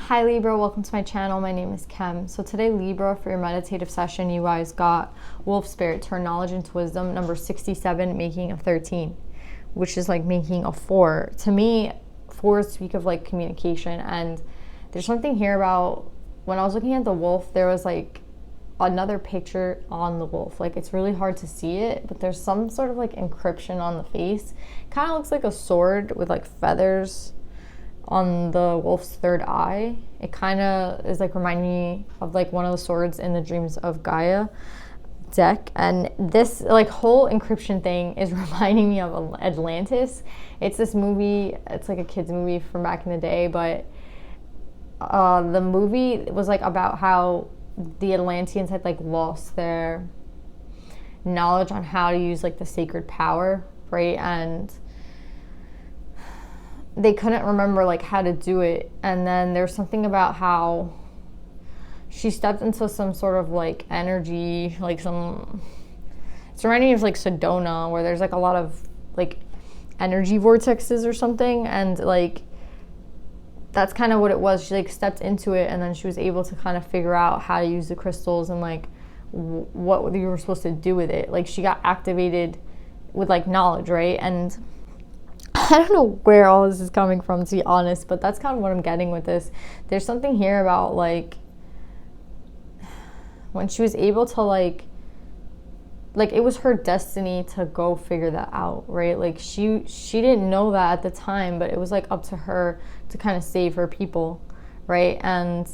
Hi Libra, welcome to my channel. My name is Kem. So today, Libra, for your meditative session, you guys got Wolf Spirit, turn knowledge into wisdom, number 67, making a 13, which is like making a 4. To me, 4s speak of like communication, and there's something here about when I was looking at the wolf, there was like another picture on the wolf. Like, it's really hard to see it, but there's some sort of like encryption on the face. Kind of looks like a sword with like feathers on the wolf's third eye. It kind of is like reminding me of like one of the swords in the Dreams of Gaia deck. And this like whole encryption thing is reminding me of Atlantis. It's this movie, it's like a kid's movie from back in the day, but the movie was like about how the Atlanteans had like lost their knowledge on how to use like the sacred power, right? And they couldn't remember like how to do it. And then there's something about how she stepped into some sort of like energy, like it's reminding me of like Sedona, where there's like a lot of like energy vortexes or something, and like that's kind of what it was. She like stepped into it, and then she was able to kind of figure out how to use the crystals and like what you were supposed to do with it. Like, she got activated with like knowledge, right? And I don't know where all this is coming from, to be honest, but that's kind of what I'm getting with this. There's something here about like when she was able to like it was her destiny to go figure that out, right? Like she didn't know that at the time, but it was like up to her to kind of save her people, right? And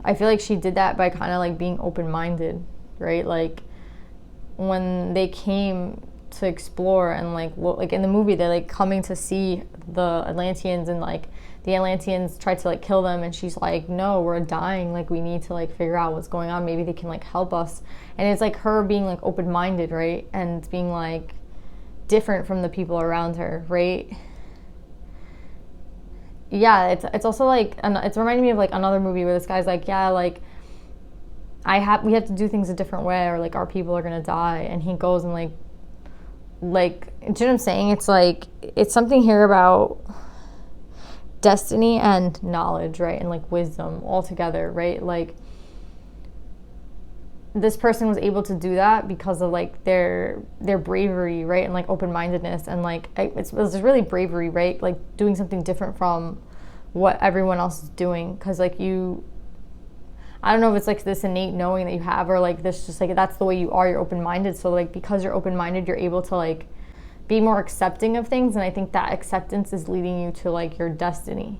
I feel like she did that by kind of like being open-minded, right? Like when they came to explore and like in the movie, they're like coming to see the Atlanteans, and like the Atlanteans tried to like kill them, and she's like, no, we're dying, like we need to like figure out what's going on, maybe they can like help us. And it's like her being like open-minded, right? And being like different from the people around her, right? Yeah, it's also like it's reminding me of like another movie where this guy's like, yeah, like we have to do things a different way, or like our people are gonna die. And he goes and like do you know what I'm saying? It's like, it's something here about destiny and knowledge, right? And like wisdom all together, right? Like this person was able to do that because of like their bravery, right? And like open-mindedness, and like it was really bravery, right? Like doing something different from what everyone else is doing. Because like I don't know if it's like this innate knowing that you have, or like this just like that's the way you are, you're open-minded. So like because you're open-minded, you're able to like be more accepting of things, and I think that acceptance is leading you to like your destiny,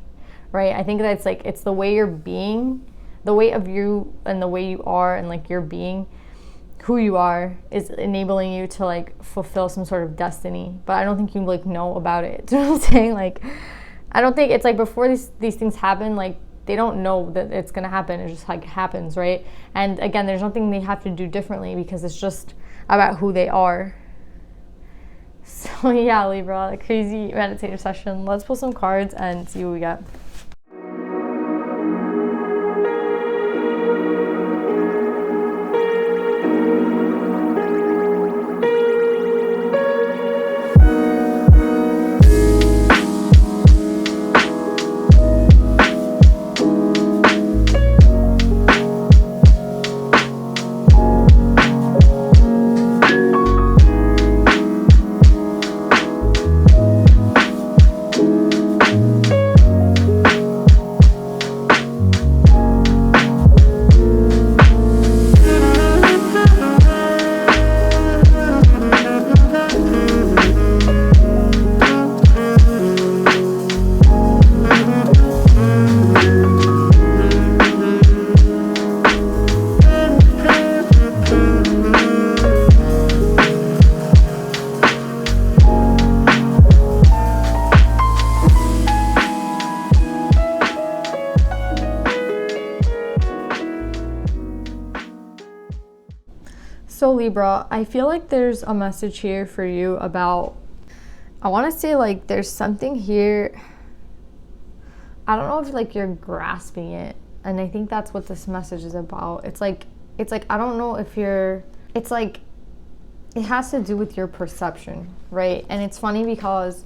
right? I think that it's like it's the way you're being, the way of you and the way you are, and like your being, who you are, is enabling you to like fulfill some sort of destiny. But I don't think you like know about it. Do you know what I'm saying? Like I don't think it's like before these things happen, like they don't know that it's going to happen. It just like happens, right? And again, there's nothing they have to do differently, because it's just about who they are. So yeah, Libra, like crazy meditative session. Let's pull some cards and see what we got. So Libra, I feel like there's a message here for you about, I want to say like there's something here, I don't know if like you're grasping it, and I think that's what this message is about. It's like I don't know if it's like it has to do with your perception, right? And it's funny because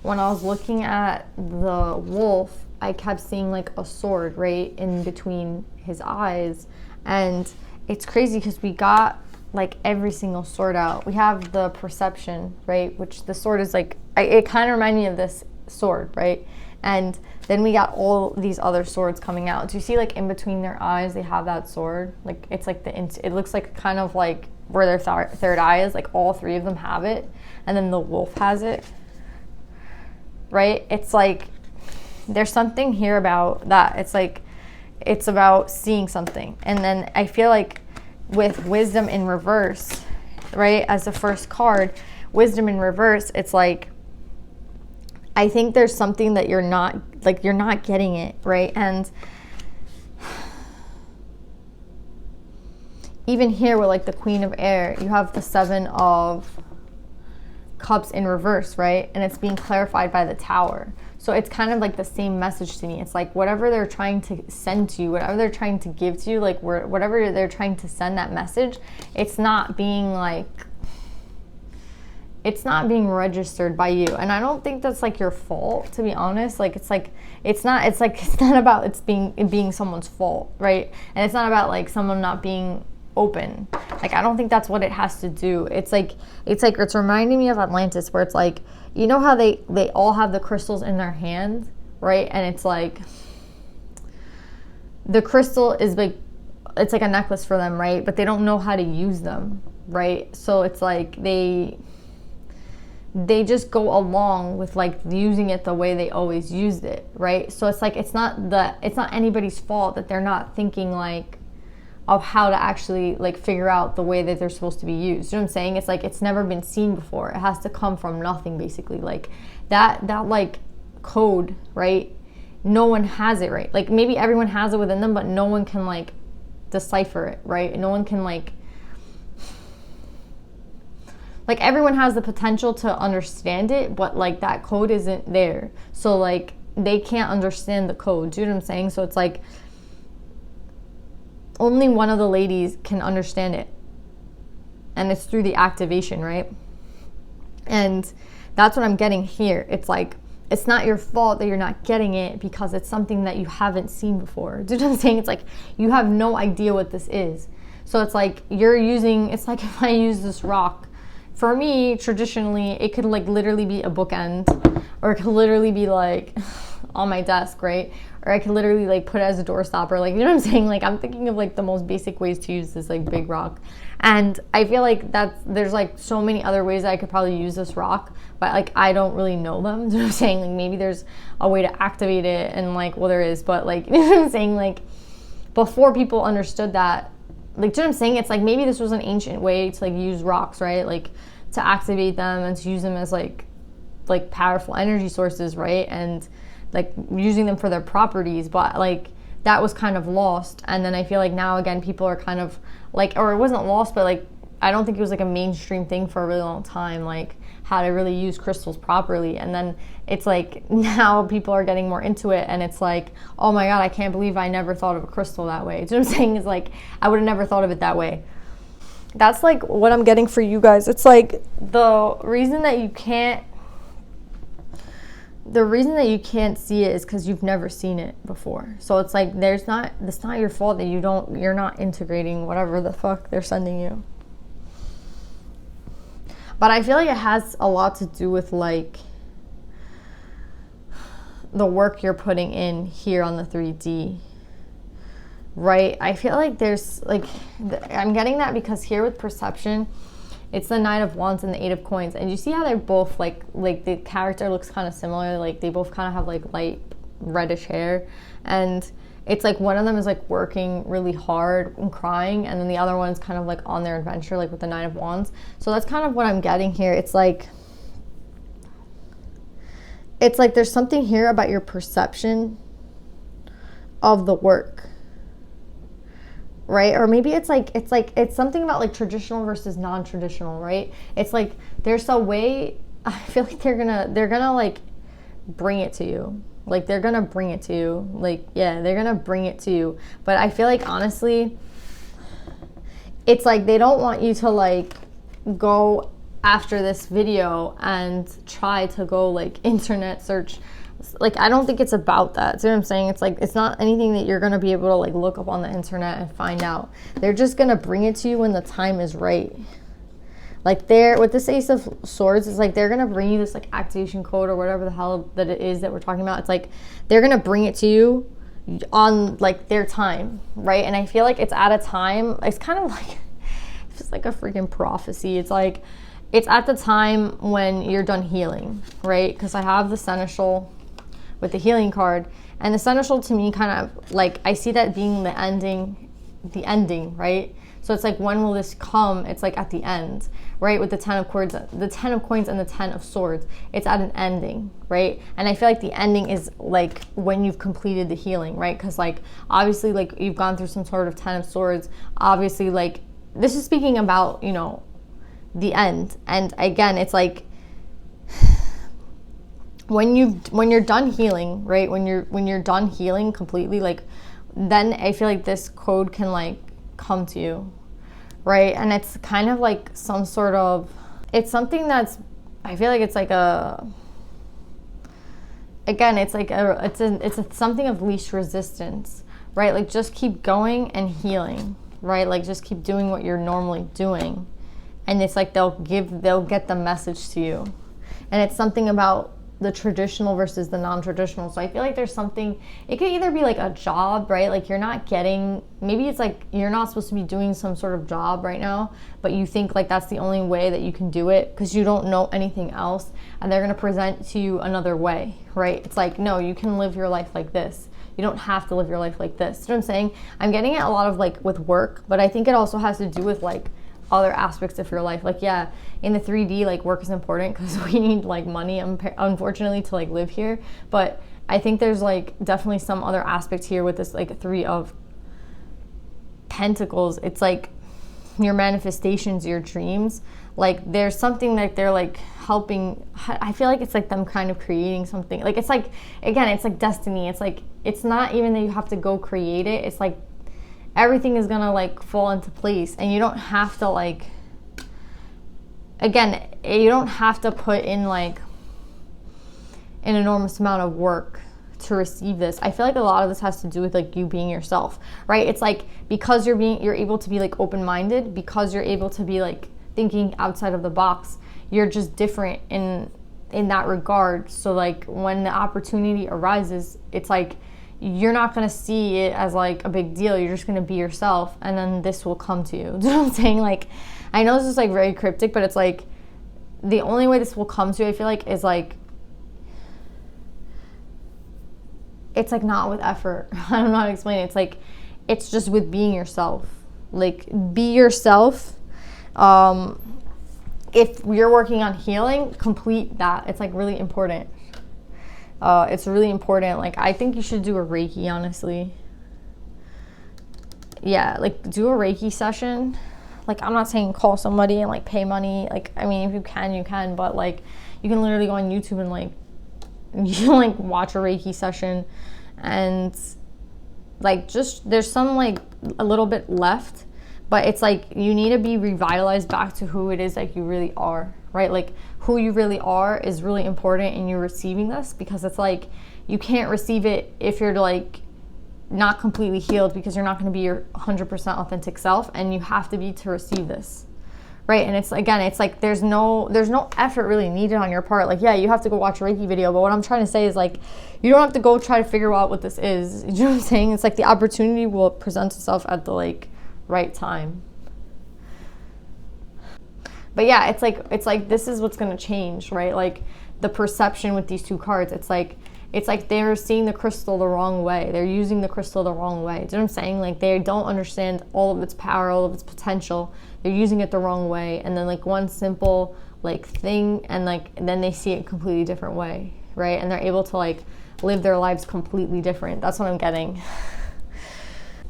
when I was looking at the wolf, I kept seeing like a sword right in between his eyes. And it's crazy because we got like every single sword out. We have the perception, right, which the sword is like, it kind of reminded me of this sword, right? And then we got all these other swords coming out. Do you see like in between their eyes they have that sword? Like it's like it looks like kind of like where their third eye is, like all three of them have it, and then the wolf has it, right? It's like there's something here about that. It's like it's about seeing something. And then I feel like with wisdom in reverse, right, as the first card, wisdom in reverse, it's like I think there's something that you're not getting it, right? And even here with like the Queen of Air, you have the Seven of Cups in reverse, right? And it's being clarified by the Tower. So it's kind of like the same message to me. It's like whatever they're trying to send to you, whatever they're trying to give to you, like whatever they're trying to send that message, it's not being registered by you. And I don't think that's like your fault, to be honest. Like it's not about it's being someone's fault, right? And it's not about like someone not being open. Like I don't think that's what it has to do. It's reminding me of Atlantis, where it's like, you know how they all have the crystals in their hand, right? And it's like the crystal is like, it's like a necklace for them, right? But they don't know how to use them, right? So it's like they just go along with like using it the way they always used it, right? So it's like it's not anybody's fault that they're not thinking like of how to actually like figure out the way that they're supposed to be used. You know what I'm saying? It's like it's never been seen before. It has to come from nothing, basically. Like that like code, right? No one has it, right? Like maybe everyone has it within them, but no one can like decipher it, right? No one can like everyone has the potential to understand it, but like that code isn't there. So like they can't understand the code. Do you know what I'm saying? So it's like only one of the ladies can understand it. And it's through the activation, right? And that's what I'm getting here. It's like, it's not your fault that you're not getting it because it's something that you haven't seen before. Do you know what I'm saying? It's like, you have no idea what this is. So it's like, it's like if I use this rock, for me, traditionally, it could like literally be a bookend, or it could literally be like on my desk, right? Or I could literally like put it as a doorstopper. Like, you know what I'm saying? Like I'm thinking of like the most basic ways to use this like big rock. And I feel like there's like so many other ways that I could probably use this rock, but like I don't really know them. You know what I'm saying? Like maybe there's a way to activate it, and like, well, there is, but like, you know what I'm saying? Like before people understood that, like, do you know what I'm saying? It's like maybe this was an ancient way to like use rocks, right? Like to activate them and to use them as like powerful energy sources, right? And like using them for their properties, but like that was kind of lost. And then I feel like now again people are kind of like, or it wasn't lost, but like I don't think it was like a mainstream thing for a really long time, like how to really use crystals properly. And then it's like now people are getting more into it, and it's like, oh my god, I can't believe I never thought of a crystal that way. Do you know what I'm saying? It's like I would have never thought of it that way. That's like what I'm getting for you guys. It's like the reason that you can't see it is because you've never seen it before. So it's like it's not your fault that you're not integrating whatever the fuck they're sending you. But I feel like it has a lot to do with like the work you're putting in here on the 3D. Right? I feel like there's like, I'm getting that because here with perception, it's the Knight of Wands and the Eight of Coins. And you see how they're both like the character looks kind of similar. Like they both kind of have like light reddish hair. And it's like one of them is like working really hard and crying. And then the other one's kind of like on their adventure, like with the Knight of Wands. So that's kind of what I'm getting here. It's like there's something here about your perception of the work. Right? Or maybe it's something about like traditional versus non-traditional, right? It's like there's a way, I feel like they're gonna like bring it to you. Like they're gonna bring it to you. Like, yeah, they're gonna bring it to you. But I feel like honestly, it's like they don't want you to like go after this video and try to go like internet search like, I don't think it's about that. See what I'm saying? It's like, it's not anything that you're going to be able to like look up on the internet and find out. They're just going to bring it to you when the time is right. Like, they're, with this Ace of Swords, it's like they're going to bring you this like activation code or whatever the hell that it is that we're talking about. It's like they're going to bring it to you on like their time, right? And I feel like it's at a time, it's kind of like, it's just like a freaking prophecy. It's like, it's at the time when you're done healing, right? Because I have the Seneschal with the healing card, and the Seneschal to me kind of like, I see that being the ending, right? So it's like, when will this come? It's like at the end, right? With the Ten of Coins and the Ten of Swords, it's at an ending, right? And I feel like the ending is like when you've completed the healing, right? Because like, obviously, like, you've gone through some sort of Ten of Swords. Obviously, like, this is speaking about, you know, the end. And again, it's like, when you're done healing, right? When you're done healing completely, like, then I feel like this code can like come to you, right? And it's kind of like some sort of, it's something that's, I feel like it's like a, again, it's like something of least resistance, right? Like, just keep going and healing, right? Like, just keep doing what you're normally doing, and it's like they'll get the message to you. And it's something about the traditional versus the non-traditional. So I feel like there's something, it could either be like a job, right? Like, you're not getting, maybe it's like you're not supposed to be doing some sort of job right now, but you think like that's the only way that you can do it because you don't know anything else, and they're going to present to you another way, right? It's like, no, you can live your life like this. You don't have to live your life like this. You know what I'm saying? I'm getting it a lot of like with work, but I think it also has to do with like other aspects of your life. Like, yeah, in the 3D, like, work is important because we need like money, unfortunately, to like live here. But I think there's like definitely some other aspect here with this like Three of Pentacles. It's like your manifestations, your dreams, like there's something that they're like helping. I feel like it's like them kind of creating something. Like, it's like, again, it's like destiny. It's like, it's not even that you have to go create it. It's like everything is gonna like fall into place, and you don't have to like, again, you don't have to put in like an enormous amount of work to receive this. I feel like a lot of this has to do with like you being yourself, right? It's like, because you're able to be like open-minded, because you're able to be like thinking outside of the box, you're just different in that regard. So like, when the opportunity arises, it's like, you're not going to see it as like a big deal. You're just going to be yourself, and then this will come to you. Do you know what I'm saying? Like, I know this is like very cryptic, but it's like the only way this will come to you, I feel like, is like, it's like not with effort. I don't know how to explain it. It's like, it's just with being yourself. Like, be yourself. If you're working on healing, complete that. It's like really important. It's really important. Like, I think you should do a Reiki, honestly. Yeah, like, do a Reiki session. Like, I'm not saying call somebody and like pay money. Like, I mean, if you can, you can. But like, you can literally go on YouTube and like, you can like watch a Reiki session, and like, just, there's some like a little bit left, but it's like you need to be revitalized back to who it is like you really are, right? Like, who you really are is really important in you receiving this, because it's like, you can't receive it if you're like not completely healed, because you're not going to be your 100% authentic self, and you have to be to receive this, right? And it's, again, it's like there's no effort really needed on your part. Like, yeah, you have to go watch a Reiki video, but what I'm trying to say is like, you don't have to go try to figure out what this is. You know what I'm saying? It's like the opportunity will present itself at the like right time. But yeah, it's like this is what's going to change, right? Like, the perception with these two cards, it's like they're seeing the crystal the wrong way. They're using the crystal the wrong way. Do you know what I'm saying? Like, they don't understand all of its power, all of its potential. They're using it the wrong way. And then like one simple like thing, and like, and then they see it a completely different way, right? And they're able to like live their lives completely different. That's what I'm getting.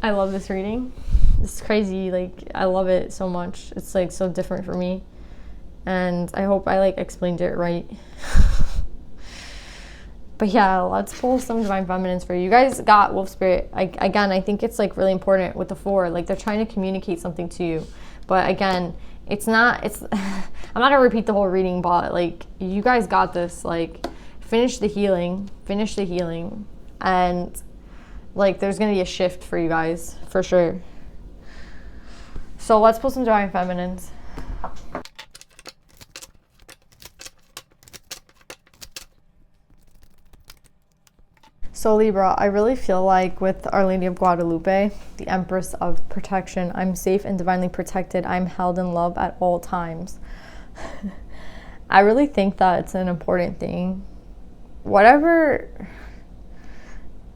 I love this reading. It's crazy. Like, I love it so much. It's like so different for me. And I hope I like explained it right. But yeah, let's pull some Divine Feminines for you. You guys got Wolf Spirit. Again, I think it's like really important with the 4. Like, they're trying to communicate something to you. But again, I'm not going to repeat the whole reading, but like, you guys got this. Like, finish the healing, and like there's gonna be a shift for you guys for sure. So let's pull some Divine Feminines. So Libra, I really feel like with Our Lady of Guadalupe, the Empress of Protection, I'm safe and divinely protected. I'm held in love at all times. I really think that it's an important thing. Whatever,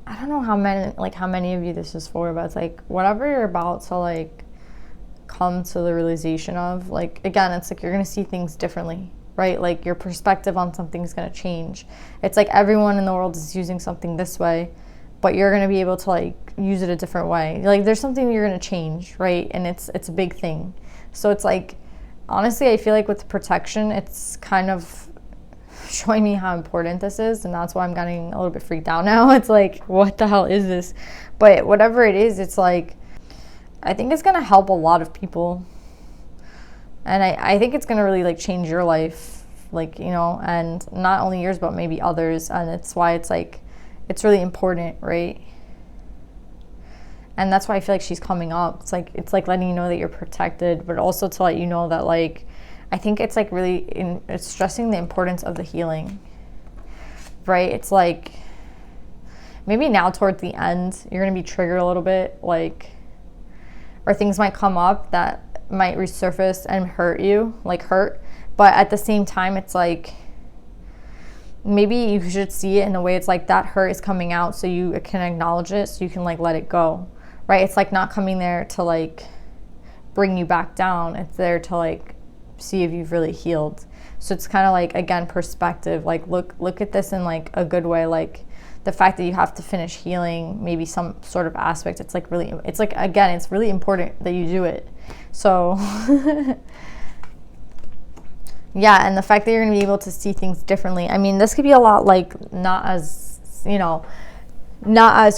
I don't know how many of you this is for, but it's like whatever you're about to like come to the realization of, like, again, it's like you're gonna see things differently, right? Like your perspective on something's gonna change. It's like everyone in the world is using something this way, but you're gonna be able to like use it a different way. Like there's something you're gonna change, right? And it's a big thing. So it's like, honestly, I feel like with protection, it's kind of showing me how important this is, and that's why I'm getting a little bit freaked out now. It's like, what the hell is this? But whatever it is, it's like, I think it's gonna help a lot of people. And I think it's gonna really like change your life, like, you know, and not only yours, but maybe others. And it's why it's like, it's really important, right? And that's why I feel like she's coming up. It's like letting you know that you're protected, but also to let you know that, like, I think it's like really, it's stressing the importance of the healing, right? It's like, maybe now towards the end, you're gonna be triggered a little bit, like, or things might come up that might resurface and hurt you, but at the same time, it's like, maybe you should see it in a way it's like that hurt is coming out so you can acknowledge it, so you can like let it go, right? It's like not coming there to like bring you back down. It's there to like see if you've really healed. So it's kind of like, again, perspective, like look at this in like a good way, like the fact that you have to finish healing maybe some sort of aspect. It's like really, it's like, again, it's really important that you do it. So yeah, and the fact that you're gonna be able to see things differently. I mean, this could be a lot like not as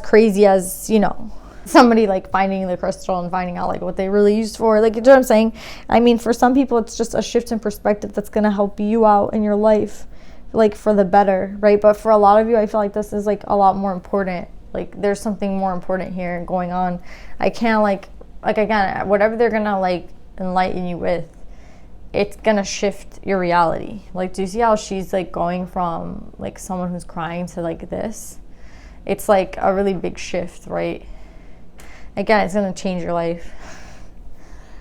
crazy as, you know, somebody like finding the crystal and finding out like what they really used for. Like, you know what I'm saying? I mean, for some people, it's just a shift in perspective that's gonna help you out in your life, like for the better, right? But for a lot of you, I feel like this is like a lot more important. Like there's something more important here going on. I can't like again, whatever they're gonna like enlighten you with, it's gonna shift your reality. Like, do you see how she's like going from like someone who's crying to like this? It's like a really big shift, right? Again, it's gonna change your life.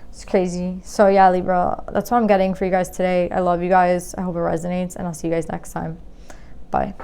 It's crazy. So yeah, Libra, that's what I'm getting for you guys today. I love you guys. I hope it resonates, and I'll see you guys next time. Bye.